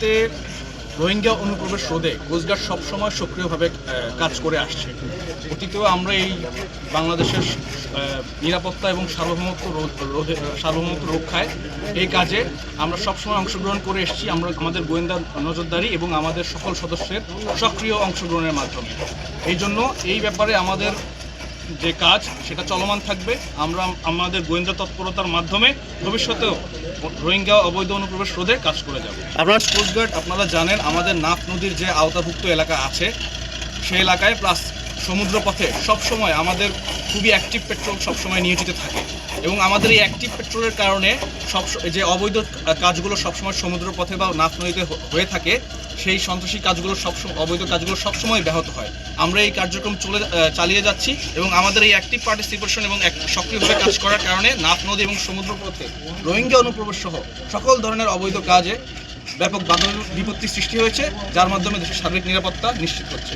নদীতে রোহিঙ্গা অনুপ্রবেশ রোধে কোস্টগার্ড সবসময় সক্রিয়ভাবে কাজ করে আসছে। অতীতেও আমরা এই বাংলাদেশের নিরাপত্তা এবং সার্বভৌমত্ব রক্ষায় এই কাজে আমরা সবসময় অংশগ্রহণ করে এসেছি। আমরা আমাদের গোয়েন্দা নজরদারি এবং আমাদের সকল সদস্যের সক্রিয় অংশগ্রহণের মাধ্যমে। এই জন্য এই ব্যাপারে আমাদের যে কাজ সেটা চলমান থাকবে। আমরা আমাদের গোয়েন্দা তৎপরতার মাধ্যমে ভবিষ্যতেও রোহিঙ্গা অবৈধ অনুপ্রবেশ রোধে কাজ করে যাব। আপনারা কোস্টগার্ড আপনারা জানেন আমাদের নাফ নদীর যে আওতাভুক্ত এলাকা আছে সেই এলাকায় প্লাস সমুদ্রপথে সবসময় আমাদের খুবই অ্যাক্টিভ পেট্রোল সবসময় নিয়োজিত থাকে এবং আমাদের এই অ্যাক্টিভ পেট্রোলের কারণে যে অবৈধ কাজগুলো সবসময় সমুদ্রপথে বা নাফ নদীতে হয়ে থাকে সেই সন্ত্রাসী কাজগুলো অবৈধ কাজগুলো সবসময় ব্যাহত হয়। আমরা এই কার্যক্রম চালিয়ে যাচ্ছি এবং আমাদের এই অ্যাক্টিভ পার্টিসিপেশন এবং সক্রিয়ভাবে কাজ করার কারণে নাফ নদী এবং সমুদ্রপথে রোহিঙ্গা অনুপ্রবেশ সহ সকল ধরনের অবৈধ কাজে ব্যাপক বাধা বিপত্তি সৃষ্টি হয়েছে, যার মাধ্যমে দেশের সার্বিক নিরাপত্তা নিশ্চিত হচ্ছে।